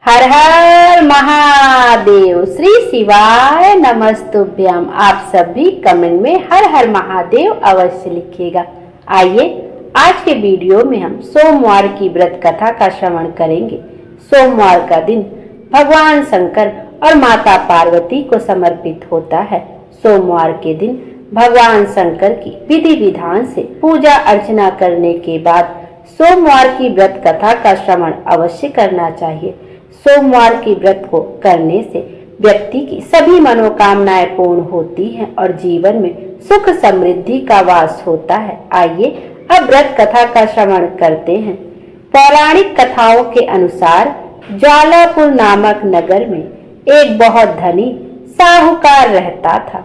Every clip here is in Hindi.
हर हर महादेव। श्री शिवाय नमस्तुभ्यम। आप सभी कमेंट में हर हर महादेव अवश्य लिखिएगा। आइए आज के वीडियो में हम सोमवार की व्रत कथा का श्रवण करेंगे। सोमवार का दिन भगवान शंकर और माता पार्वती को समर्पित होता है। सोमवार के दिन भगवान शंकर की विधि विधान से पूजा अर्चना करने के बाद सोमवार की व्रत कथा का श्रवण अवश्य करना चाहिए। सोमवार की व्रत को करने से व्यक्ति की सभी मनोकामनाएं पूर्ण होती हैं और जीवन में सुख समृद्धि का वास होता है। आइए अब व्रत कथा का श्रवण करते हैं। पौराणिक कथाओं के अनुसार ज्वालापुर नामक नगर में एक बहुत धनी साहूकार रहता था।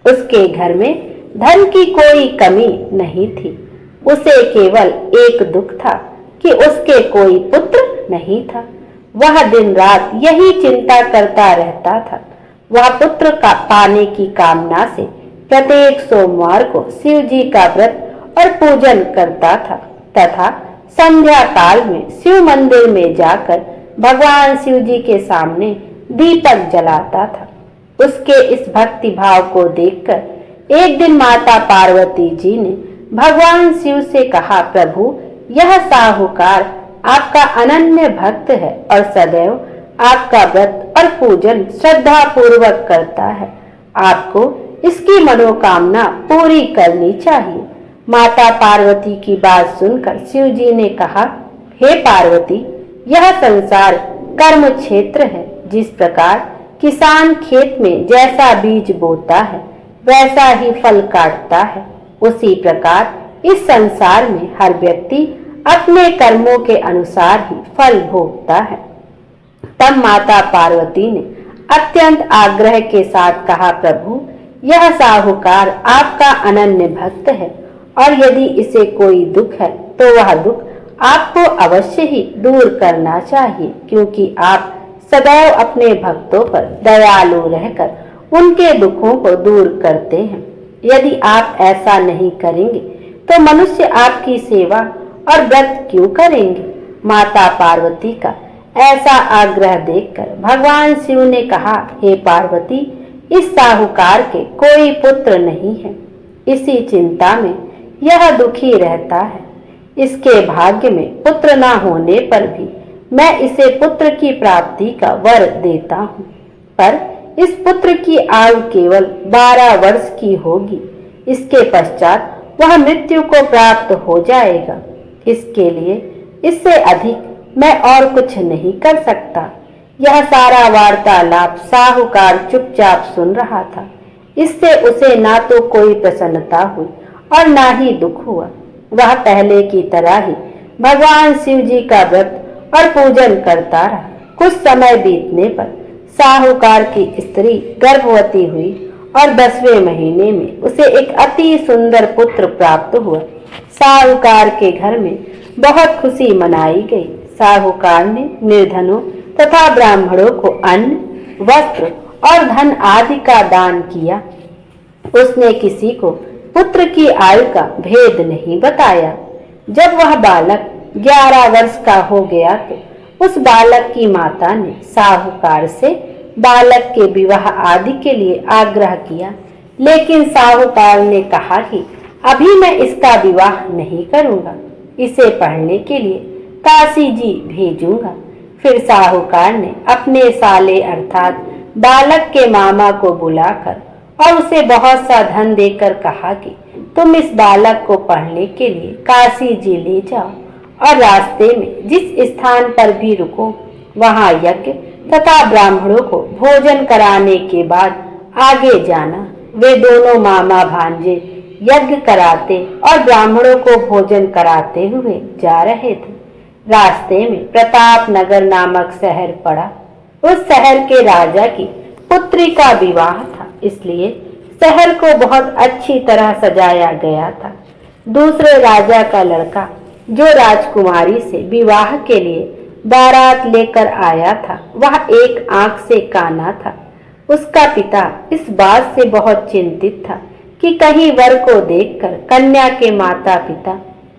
उसके घर में धन की कोई कमी नहीं थी। उसे केवल एक दुख था कि उसके कोई पुत्र नहीं था। वह दिन रात यही चिंता करता रहता था। वह पुत्र का पाने की कामना से प्रत्येक सोमवार को शिव जी का व्रत और पूजन करता था तथा संध्या काल में शिव मंदिर में जाकर भगवान शिव जी के सामने दीपक जलाता था। उसके इस भक्ति भाव को देखकर एक दिन माता पार्वती जी ने भगवान शिव से कहा, प्रभु, यह साहूकार आपका अनन्य भक्त है और सदैव आपका व्रत और पूजन श्रद्धा पूर्वक करता है। आपको इसकी मनोकामना पूरी करनी चाहिए। माता पार्वती की बात सुनकर शिव जी ने कहा, हे पार्वती, यह संसार कर्म क्षेत्र है। जिस प्रकार किसान खेत में जैसा बीज बोता है वैसा ही फल काटता है, उसी प्रकार इस संसार में हर व्यक्ति अपने कर्मों के अनुसार ही फल भोगता है। तब माता पार्वती ने अत्यंत आग्रह के साथ कहा, प्रभु, यह साहूकार आपका अनन्य भक्त है और यदि इसे कोई दुख है तो वह दुख आपको अवश्य ही दूर करना चाहिए, क्योंकि आप सदैव अपने भक्तों पर दयालु रहकर उनके दुखों को दूर करते हैं। यदि आप ऐसा नहीं करेंगे तो मनुष्य आपकी सेवा और व्रत क्यों करेंगे? माता पार्वती का ऐसा आग्रह देखकर भगवान शिव ने कहा, हे पार्वती, इस साहूकार के कोई पुत्र नहीं है। इसी चिंता में यह दुखी रहता है। इसके भाग्य में पुत्र न होने पर भी मैं इसे पुत्र की प्राप्ति का वर देता हूँ, पर इस पुत्र की आयु केवल 12 वर्ष की होगी। इसके पश्चात वह मृत्यु को प्राप्त हो जाएगा। इसके लिए इससे अधिक मैं और कुछ नहीं कर सकता। यह सारा वार्तालाप साहूकार चुपचाप सुन रहा था। इससे उसे ना तो कोई प्रसन्नता हुई और ना ही दुख हुआ। वह पहले की तरह ही भगवान शिव जी का व्रत और पूजन करता रहा। कुछ समय बीतने पर साहूकार की स्त्री गर्भवती हुई और 10वें महीने में उसे एक अति सुंदर पुत्र प्राप्त हुआ। साहूकार के घर में बहुत खुशी मनाई गई। साहूकार ने निर्धनों तथा ब्राह्मणों को अन्न, वस्त्र और धन आदि का दान किया। उसने किसी को पुत्र की आयु का भेद नहीं बताया। जब वह बालक 11 वर्ष का हो गया तो उस बालक की माता ने साहूकार से बालक के विवाह आदि के लिए आग्रह किया, लेकिन साहूकार ने कहा कि अभी मैं इसका विवाह नहीं करूंगा। इसे पढ़ने के लिए काशी जी भेजूंगा। फिर साहूकार ने अपने साले अर्थात बालक के मामा को बुलाकर और उसे बहुत सा धन देकर कहा कि तुम इस बालक को पढ़ने के लिए काशी जी ले जाओ और रास्ते में जिस स्थान पर भी रुको वहां यज्ञ तथा ब्राह्मणों को भोजन कराने के बाद आगे जाना। वे दोनों मामा भांजे यज्ञ कराते और ब्राह्मणों को भोजन कराते हुए जा रहे थे। रास्ते में प्रताप नगर नामक शहर पड़ा। उस शहर के राजा की पुत्री का विवाह था, इसलिए शहर को बहुत अच्छी तरह सजाया गया था। दूसरे राजा का लड़का जो राजकुमारी से विवाह के लिए बारात लेकर आया था, वह एक आंख से काना था। उसका पिता इस बात से बहुत चिंतित था कि कहीं वर को देखकर कन्या के माता पिता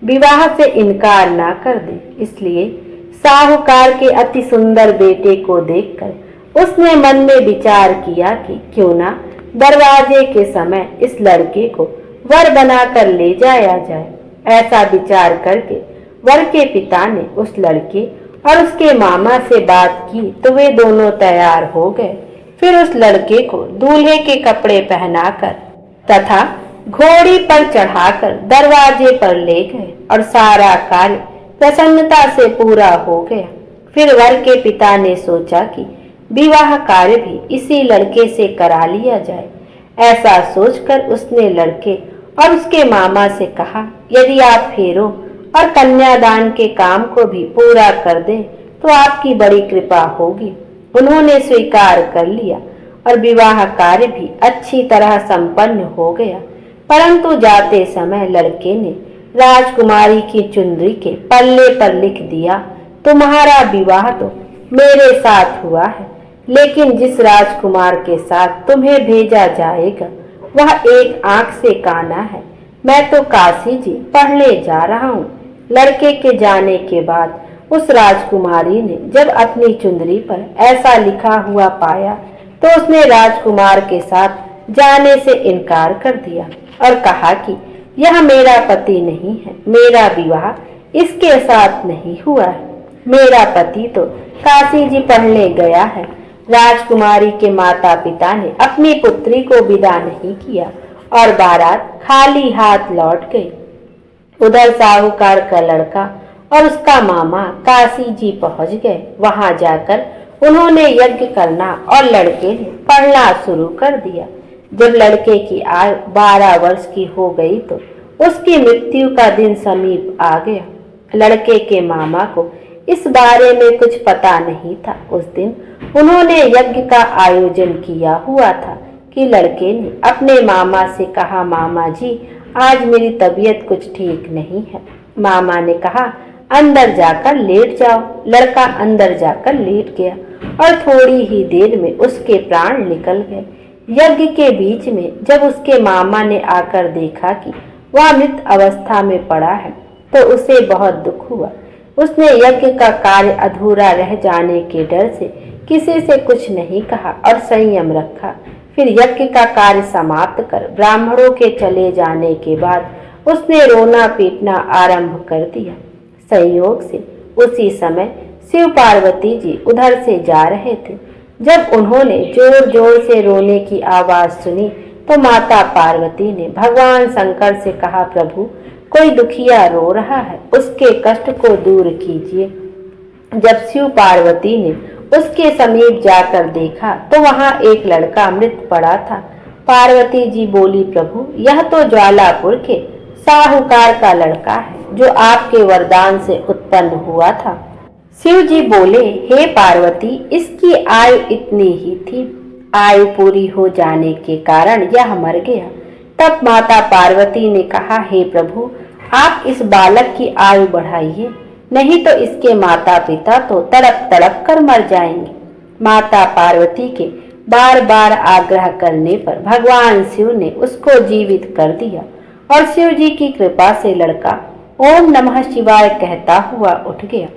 विवाह से इनकार ना कर दें। इसलिए साहूकार के अति सुंदर बेटे को देखकर उसने मन में विचार किया कि क्यों ना दरवाजे के समय इस लड़के को वर बनाकर ले जाया जाए। ऐसा विचार करके वर के पिता ने उस लड़के और उसके मामा से बात की तो वे दोनों तैयार हो गए। फिर उस लड़के को दूल्हे के कपड़े पहनाकर तथा घोड़ी पर चढ़ाकर दरवाजे पर ले गए और सारा कार्य प्रसन्नता से पूरा हो गया। फिर वर के पिता ने सोचा कि विवाह कार्य भी इसी लड़के से करा लिया जाए। ऐसा सोचकर उसने लड़के और उसके मामा से कहा, यदि आप फेरों और कन्यादान के काम को भी पूरा कर दें तो आपकी बड़ी कृपा होगी। उन्होंने स्वीकार कर लिया और विवाह कार्य भी अच्छी तरह संपन्न हो गया। परंतु जाते समय लड़के ने राजकुमारी की चुनरी के पल्ले पर लिख दिया, तुम्हारा विवाह तो मेरे साथ हुआ है, लेकिन जिस राजकुमार के साथ तुम्हें भेजा जाएगा वह एक आंख से काना है। मैं तो काशी जी पढ़ने जा रहा हूँ। लड़के के जाने के बाद उस राजकुमारी ने जब अपनी चुंदरी पर ऐसा लिखा हुआ पाया तो उसने राजकुमार के साथ जाने से इनकार कर दिया और कहा कि यह मेरा पति नहीं है, मेरा विवाह इसके साथ नहीं हुआ है। मेरा पति तो काशी जी पढ़ने गया है। राजकुमारी के माता पिता ने अपनी पुत्री को विदा नहीं किया और बारात खाली हाथ लौट गई। उधर साहूकार का लड़का और उसका मामा काशी जी पहुंच गए। वहां जाकर उन्होंने यज्ञ करना और लड़के ने पढ़ना शुरू कर दिया। जब लड़के की आयु 12 वर्ष की हो गई तो उसकी मृत्यु का दिन समीप आ गया। लड़के के मामा को इस बारे में कुछ पता नहीं था। उस दिन उन्होंने यज्ञ का आयोजन किया हुआ था कि लड़के ने अपने मामा से कहा, मामा जी आज मेरी तबीयत कुछ ठीक नहीं है। मामा ने कहा, अंदर जाकर लेट जाओ। लड़का अंदर जाकर लेट गया और थोड़ी ही देर में उसके प्राण निकल गए। यज्ञ के बीच में जब उसके मामा ने आकर देखा कि वह मृत अवस्था में पड़ा है तो उसे बहुत दुख हुआ। उसने यज्ञ का कार्य अधूरा रह जाने के डर से किसी से कुछ नहीं कहा और संयम रखा। फिर यज्ञ का कार्य समाप्त कर ब्राह्मणों के चले जाने के बाद उसने रोना पीटना आरंभ कर दिया। संयोग से उसी समय शिव पार्वती जी उधर से जा रहे थे। जब उन्होंने जोर जोर से रोने की आवाज सुनी तो माता पार्वती ने भगवान शंकर से कहा, प्रभु कोई दुखिया रो रहा है, उसके कष्ट को दूर कीजिए। जब शिव पार्वती ने उसके समीप जाकर देखा तो वहां एक लड़का मृत पड़ा था। पार्वती जी बोली, प्रभु यह तो ज्वालापुर के साहूकार का लड़का है जो आपके वरदान से उत्पन्न हुआ था। शिव जी बोले, हे पार्वती इसकी आयु इतनी ही थी, आयु पूरी हो जाने के कारण यह मर गया। तब माता पार्वती ने कहा, हे प्रभु आप इस बालक की आयु बढ़ाइए, नहीं तो इसके माता पिता तो तड़प तड़प कर मर जाएंगे। माता पार्वती के बार बार आग्रह करने पर भगवान शिव ने उसको जीवित कर दिया और शिव जी की कृपा से लड़का ओम नमः शिवाय कहता हुआ उठ गया।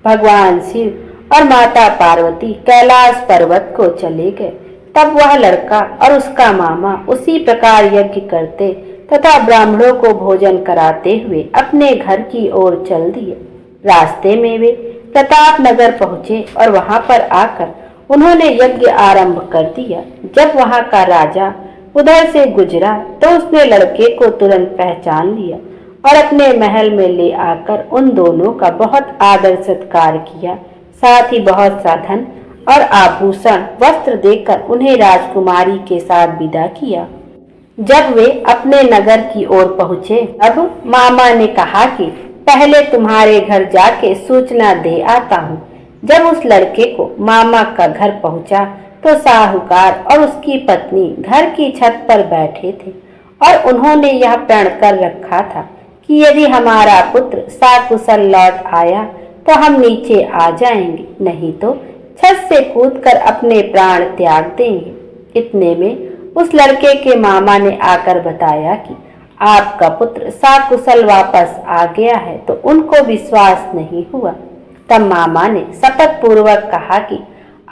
भगवान शिव और माता पार्वती कैलाश पर्वत को चले गए। तब वह लड़का और उसका मामा उसी प्रकार यज्ञ करते तथा ब्राह्मणों को भोजन कराते हुए अपने घर की ओर चल दिए। रास्ते में वे प्रताप नगर पहुंचे और वहां पर आकर उन्होंने यज्ञ आरंभ कर दिया। जब वहां का राजा उधर से गुजरा तो उसने लड़के को तुरंत पहचान लिया और अपने महल में ले आकर उन दोनों का बहुत आदर सत्कार किया। साथ ही बहुत सा धन और आभूषण वस्त्र देकर उन्हें राजकुमारी के साथ विदा किया। जब वे अपने नगर की ओर पहुंचे तब मामा ने कहा कि पहले तुम्हारे घर जाके सूचना दे आता हूँ। जब उस लड़के को मामा का घर पहुंचा तो साहूकार और उसकी पत्नी घर की छत पर बैठे थे और उन्होंने यह प्रण कर रखा था कि यदि हमारा पुत्र सकुशल लौट आया तो हम नीचे आ जाएंगे, नहीं तो छत से कूदकर अपने प्राण त्याग देंगे। इतने में उस लड़के के मामा ने आकर बताया कि आपका पुत्र सकुशल वापस आ गया है तो उनको विश्वास नहीं हुआ। तब मामा ने शपथ पूर्वक कहा कि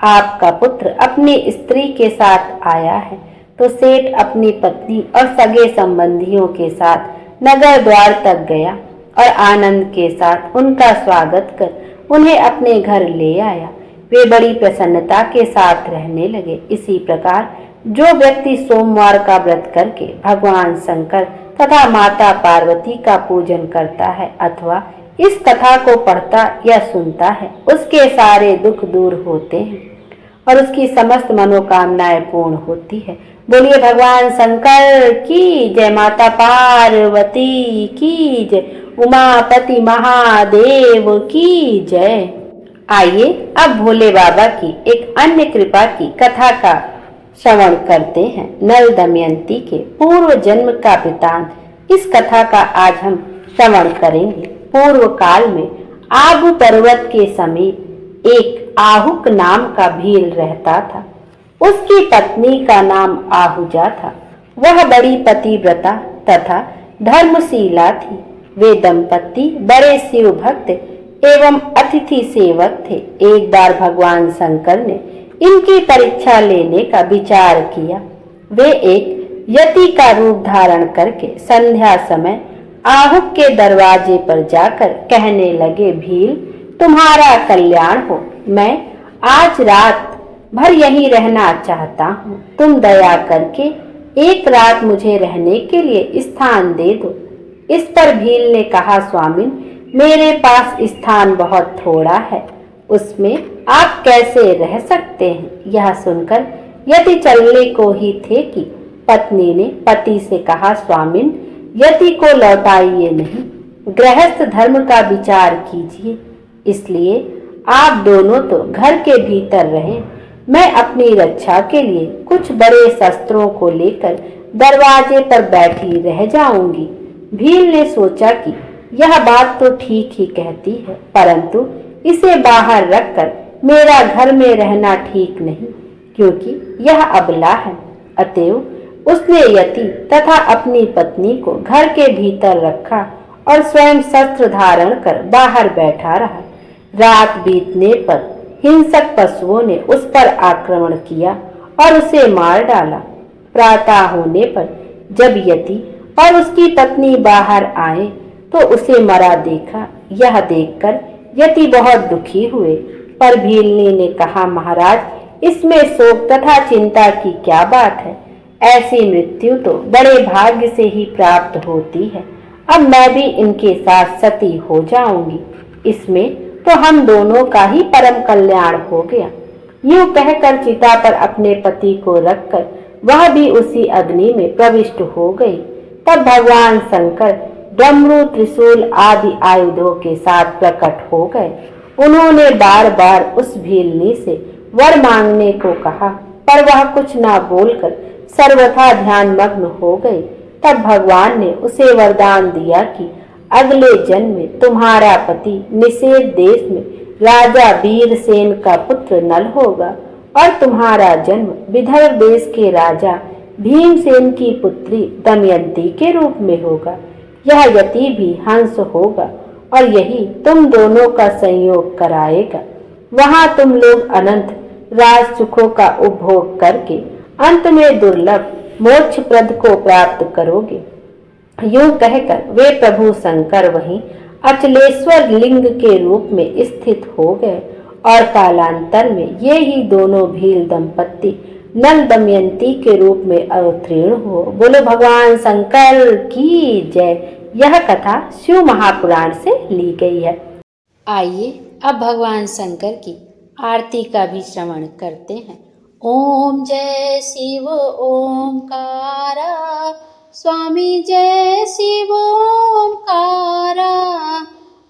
आपका पुत्र अपनी स्त्री के साथ आया है। तो सेठ अपनी पत्नी और सगे संबंधियों के साथ नगर द्वार तक गया और आनंद के साथ उनका स्वागत कर उन्हें अपने घर ले आया। वे बड़ी प्रसन्नता के साथ रहने लगे। इसी प्रकार जो व्यक्ति सोमवार का व्रत करके भगवान शंकर तथा माता पार्वती का पूजन करता है अथवा इस कथा को पढ़ता या सुनता है, उसके सारे दुख दूर होते हैं और उसकी समस्त मनोकामनाएं पूर्ण होती है। बोलिए भगवान शंकर की जय, माता पार्वती की जय, उमापति महादेव की जय। आइए अब भोले बाबा की एक अन्य कृपा की कथा का श्रवण करते हैं। नल दमयंती के पूर्व जन्म का वृतांत। इस कथा का आज हम श्रवण करेंगे। पूर्व काल में आबू पर्वत के समीप एक आहुक नाम का भील रहता था। उसकी पत्नी का नाम आहूजा था। वह बड़ी पतिव्रता तथा धर्मशीला थी। वे दंपति बड़े शिव भक्त एवं अतिथि सेवक थे। एक बार भगवान शंकर ने इनकी परीक्षा लेने का विचार किया। वे एक यति का रूप धारण करके संध्या समय आहुक के दरवाजे पर जाकर कहने लगे, भील तुम्हारा कल्याण हो, मैं आज रात भर यहीं रहना चाहता हूँ। तुम दया करके एक रात मुझे रहने के लिए स्थान दे दो। इस पर भील ने कहा, स्वामिन मेरे पास स्थान बहुत थोड़ा है, उसमें आप कैसे रह सकते हैं। यह सुनकर यति चलने को ही थे कि पत्नी ने पति से कहा, स्वामिन यति को लौटाइए नहीं, गृहस्थ धर्म का विचार कीजिए। इसलिए आप दोनों तो घर के भीतर रहें, मैं अपनी रक्षा के लिए कुछ बड़े शस्त्रों को लेकर दरवाजे पर बैठी रह जाऊंगी। भील ने सोचा कि यह बात तो ठीक ही कहती है, परंतु इसे बाहर रखकर मेरा घर में रहना ठीक नहीं, क्योंकि यह अबला है। अतएव उसने यति तथा अपनी पत्नी को घर के भीतर रखा और स्वयं शस्त्र धारण कर बाहर बैठा रहा। रात बीतने पर हिंसक पशुओं ने उस पर आक्रमण किया और उसे मार डाला। प्रातः होने पर जब यति और उसकी पत्नी बाहर आए तो उसे मरा देखा। यह देखकर यति बहुत दुखी हुए, पर भीलनी ने कहा, महाराज इसमें शोक तथा चिंता की क्या बात है, ऐसी मृत्यु तो बड़े भाग्य से ही प्राप्त होती है। अब मैं भी इनके साथ सती हो जाऊंगी, इसमें तो हम दोनों का ही परम कल्याण हो गया। यूं कहकर चिता पर अपने पति को रखकर वह भी उसी अग्नि में प्रविष्ट हो गई। तब भगवान शंकर डमरू, त्रिशूल आदि आयुधों के साथ प्रकट हो गए। उन्होंने बार बार उस भीलनी से वर मांगने को कहा, पर वह कुछ ना बोलकर सर्वथा ध्यान मग्न हो गई। तब भगवान ने उसे वरदान दिया कि अगले जन्म में तुम्हारा पति निषेध देश में राजा वीरसेन का पुत्र नल होगा और तुम्हारा जन्म विदर्भ देश के राजा भीमसेन की पुत्री दमयंती के रूप में होगा। यह यति भी हंस होगा और यही तुम दोनों का संयोग कराएगा। वहां तुम लोग अनंत राज सुखों का उपभोग करके अंत में दुर्लभ मोक्षप्रद को प्राप्त करोगे। यूं कहकर वे प्रभु शंकर वहीं अचलेश्वर लिंग के रूप में स्थित हो गए और कालांतर में ये ही दोनों भील दंपत्ति नल दमयंती के रूप में अवतीर्ण हो। बोलो भगवान शंकर की जय। यह कथा शिव महापुराण से ली गई है। आइए अब भगवान शंकर की आरती का भी श्रवण करते हैं। ओम जय शिव ओमकारा, स्वामी जय शिव ओमकारा,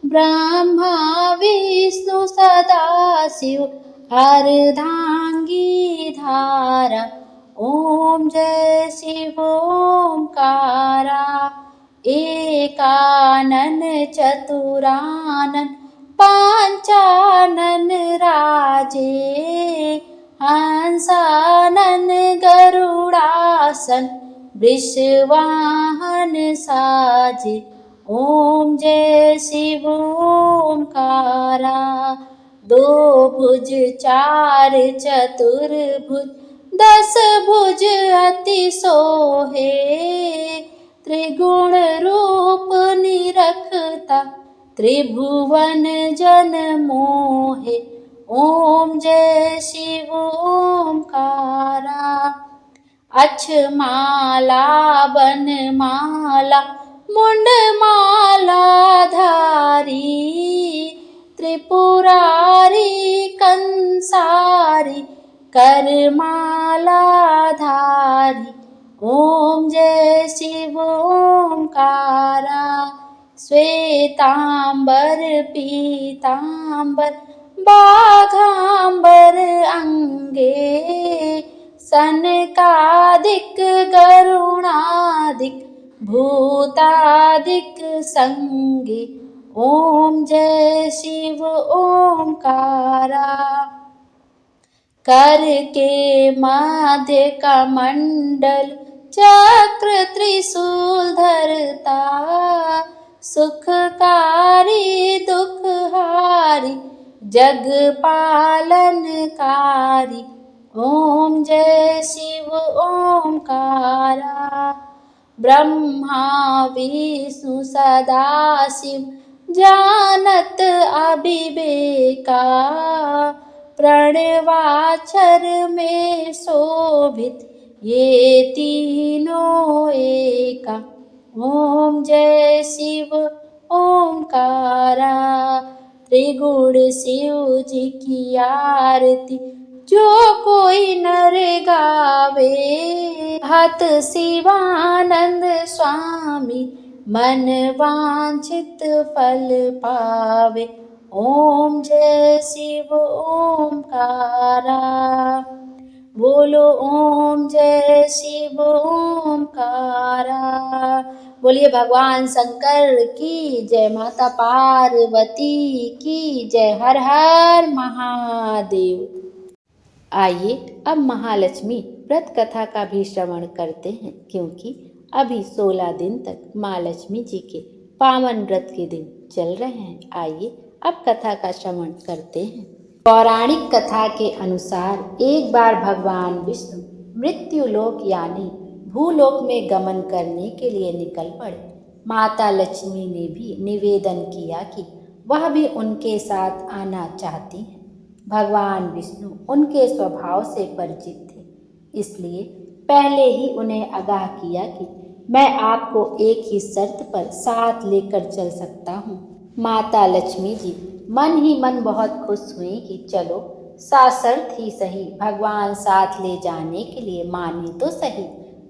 ब्रह्मा विष्णु सदा शिव अर्धांगी धारा। ओम जय शिव ओमकारा, एकानन चतुरानन पांचानन राजे, हंसानन गरुड़ासन वृषवाहन साजे। ओम जय शिव ओमकारा। दो भुज चार चतुर्भुज, 10 भुज अति सोहे। त्रिगुण रूप निरखता, त्रिभुवन जन मोहे। ओम जय शिव ओमकारा। अक्षमाला बनमाला मुंडमाला धारी। त्रिपुरारी कंसारी करमाला धारी। ओम जय शिव ओमकारा। श्वेतांबर पीतांबर बाघांबर अंगे। सनकादिक गरुणादिक भूतादिक संगे। ओम जय शिव ओमकारा। कर के मध्य कमंडल चक्र त्रिशूल धरता। सुखकारी दुखहारी जग पालनकारी। ओम जय शिव ओमकारा। ब्रह्मा विष्णु सदाशिव जानत अविवेका। प्रणवाक्षर में शोभित ये तीनों एका। ओम जय शिव ओमकारा। त्रिगुण शिव जी की आरती जो कोई नर गावे। हत शिवानंद स्वामी मन वांछित फल पावे। ओम जय शिव ओमकारा। बोलो ओम जय शिव ओमकारा। बोलिए भगवान शंकर की जय, माता पार्वती की जय। हर हर महादेव। आइए अब महालक्ष्मी व्रत कथा का भी श्रवण करते हैं, क्योंकि अभी 16 दिन तक माँ लक्ष्मी जी के पावन व्रत के दिन चल रहे हैं। आइए अब कथा का श्रवण करते हैं। पौराणिक कथा के अनुसार एक बार भगवान विष्णु मृत्युलोक यानी भूलोक में गमन करने के लिए निकल पड़े। माता लक्ष्मी ने भी निवेदन किया कि वह भी उनके साथ आना चाहती हैं। भगवान विष्णु उनके स्वभाव से परिचित थे, इसलिए पहले ही उन्हें आगाह किया कि मैं आपको एक ही शर्त पर साथ लेकर चल सकता हूँ। माता लक्ष्मी जी मन ही मन बहुत खुश हुई कि चलो साशर्त ही सही, भगवान साथ ले जाने के लिए माने तो सही।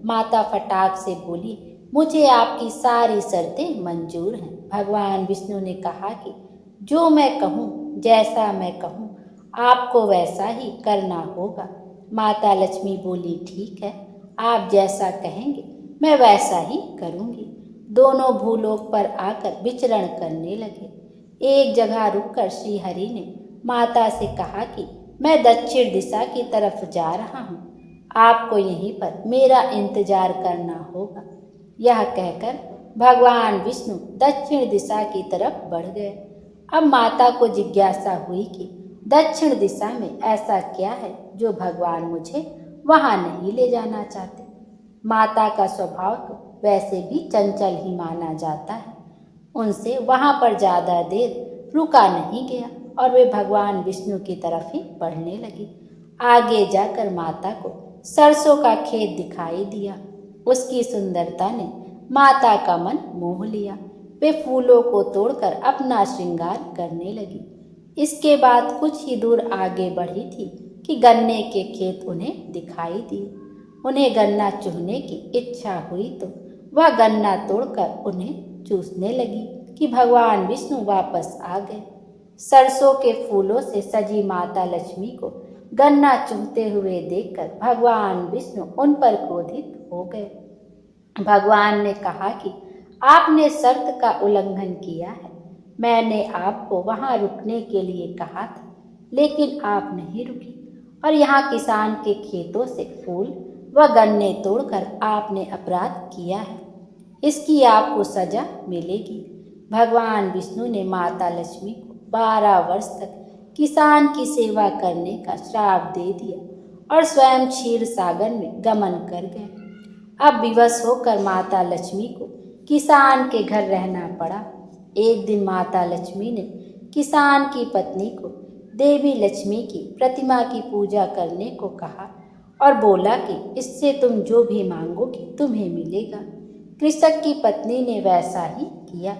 माता फटाक से बोली, मुझे आपकी सारी शर्तें मंजूर हैं। भगवान विष्णु ने कहा कि जो मैं कहूँ, जैसा मैं कहूँ, आपको वैसा ही करना होगा। माता लक्ष्मी बोली, ठीक है, आप जैसा कहेंगे मैं वैसा ही करूँगी। दोनों भूलोक पर आकर विचरण करने लगे। एक जगह रुककर श्री हरि ने माता से कहा कि मैं दक्षिण दिशा की तरफ जा रहा हूँ, आपको यहीं पर मेरा इंतजार करना होगा। यह कहकर भगवान विष्णु दक्षिण दिशा की तरफ बढ़ गए। अब माता को जिज्ञासा हुई कि दक्षिण दिशा में ऐसा क्या है जो भगवान मुझे वहाँ नहीं ले जाना चाहते। माता का स्वभाव तो वैसे भी चंचल ही माना जाता है। उनसे वहाँ पर ज़्यादा देर रुका नहीं गया और वे भगवान विष्णु की तरफ ही बढ़ने लगी। आगे जाकर माता को सरसों का खेत दिखाई दिया। उसकी सुंदरता ने माता का मन मोह लिया। वे फूलों को तोड़कर अपना श्रृंगार करने लगी। इसके बाद कुछ ही दूर आगे बढ़ी थी कि गन्ने के खेत उन्हें दिखाई दिए। उन्हें गन्ना चूसने की इच्छा हुई तो वह गन्ना तोड़कर उन्हें चूसने लगी कि भगवान विष्णु वापस आ गए। सरसों के फूलों से सजी माता लक्ष्मी को गन्ना चूसते हुए देखकर भगवान विष्णु उन पर क्रोधित हो गए। भगवान ने कहा कि आपने शर्त का उल्लंघन किया है। मैंने आपको वहाँ रुकने के लिए कहा था, लेकिन आप नहीं रुकी और यहाँ किसान के खेतों से फूल व गन्ने तोड़कर आपने अपराध किया है। इसकी आपको सजा मिलेगी। भगवान विष्णु ने माता लक्ष्मी को 12 वर्ष तक किसान की सेवा करने का श्राप दे दिया और स्वयं क्षीर सागर में गमन कर गए। अब विवश होकर माता लक्ष्मी को किसान के घर रहना पड़ा। एक दिन माता लक्ष्मी ने किसान की पत्नी को देवी लक्ष्मी की प्रतिमा की पूजा करने को कहा और बोला कि इससे तुम जो भी मांगोगी तुम्हें मिलेगा। कृषक की पत्नी ने वैसा ही किया।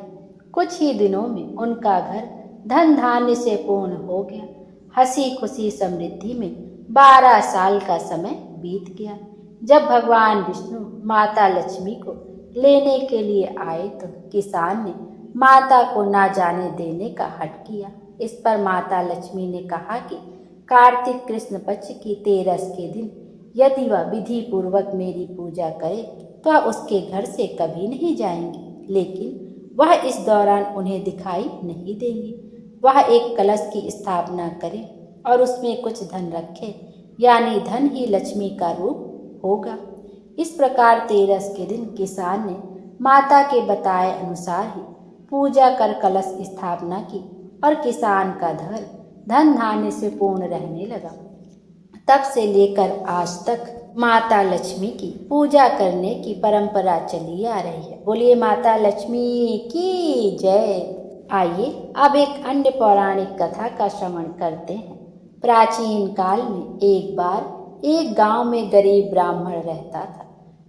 कुछ ही दिनों में उनका घर धन धान्य से पूर्ण हो गया। हंसी खुशी समृद्धि में 12 साल का समय बीत गया। जब भगवान विष्णु माता लक्ष्मी को लेने के लिए आए तो किसान ने माता को ना जाने देने का हठ किया। इस पर माता लक्ष्मी ने कहा कि कार्तिक कृष्ण पक्ष की 13 के दिन यदि वह विधि पूर्वक मेरी पूजा करे तो वह उसके घर से कभी नहीं जाएंगी, लेकिन वह इस दौरान उन्हें दिखाई नहीं देंगी। वह एक कलश की स्थापना करे और उसमें कुछ धन रखे, यानी धन ही लक्ष्मी का रूप होगा। इस प्रकार 13 के दिन किसान ने माता के बताए अनुसार ही पूजा कर कलश स्थापना की और किसान का घर धन धान्य से पूर्ण रहने लगा। तब से लेकर आज तक माता लक्ष्मी की पूजा करने की परंपरा चली आ रही है। बोलिए माता लक्ष्मी की जय। आइए अब एक अन्य पौराणिक कथा का श्रवण करते हैं। प्राचीन काल में एक बार एक गांव में गरीब ब्राह्मण रहता था।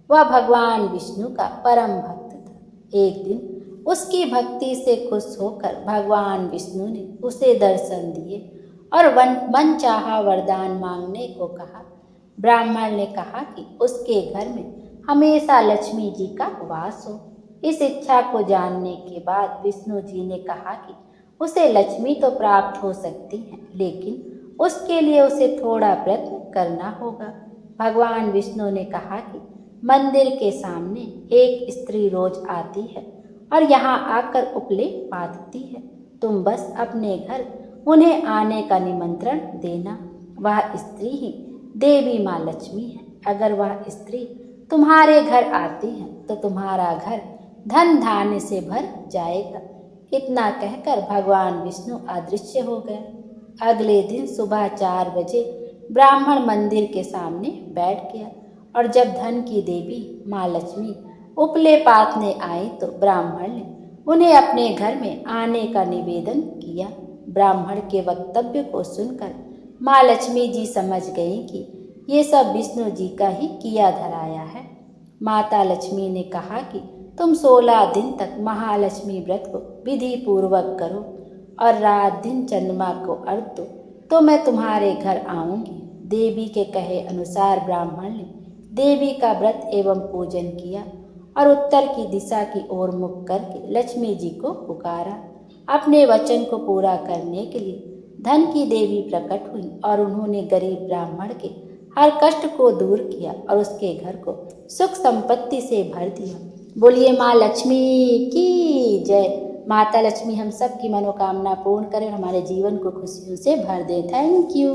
वह भगवान विष्णु का परम भक्त था। एक दिन उसकी भक्ति से खुश होकर भगवान विष्णु ने उसे दर्शन दिए और मन चाहा वरदान मांगने को कहा। ब्राह्मण ने कहा कि उसके घर में हमेशा लक्ष्मी जी का वास हो। इस इच्छा को जानने के बाद विष्णु जी ने कहा कि उसे लक्ष्मी तो प्राप्त हो सकती है, लेकिन उसके लिए उसे थोड़ा प्रयत्न करना होगा। भगवान विष्णु ने कहा कि मंदिर के सामने एक स्त्री रोज आती है और यहाँ आकर उपले बांधती है। तुम बस अपने घर उन्हें आने का निमंत्रण देना। वह स्त्री ही देवी माँ लक्ष्मी है। अगर वह स्त्री तुम्हारे घर आती है तो तुम्हारा घर धन धान्य से भर जाएगा। इतना कहकर भगवान विष्णु अदृश्य हो गए। अगले दिन सुबह 4 बजे ब्राह्मण मंदिर के सामने बैठ गया और जब धन की देवी माँ लक्ष्मी उपले पातने आई तो ब्राह्मण ने उन्हें अपने घर में आने का निवेदन किया। ब्राह्मण के वक्तव्य को सुनकर माँ लक्ष्मी जी समझ गई कि ये सब विष्णु जी का ही किया धराया है। माता लक्ष्मी ने कहा कि तुम 16 दिन तक महालक्ष्मी व्रत को विधि पूर्वक करो और रात दिन चंद्रमा को अर्घ दो तो मैं तुम्हारे घर आऊंगी। देवी के कहे अनुसार ब्राह्मण ने देवी का व्रत एवं पूजन किया और उत्तर की दिशा की ओर मुख करके लक्ष्मी जी को पुकारा। अपने वचन को पूरा करने के लिए धन की देवी प्रकट हुई और उन्होंने गरीब ब्राह्मण के हर कष्ट को दूर किया और उसके घर को सुख संपत्ति से भर दिया। बोलिए माँ लक्ष्मी की जय। माता लक्ष्मी हम सब की मनोकामना पूर्ण करें, हमारे जीवन को खुशियों से भर दे। Thank you.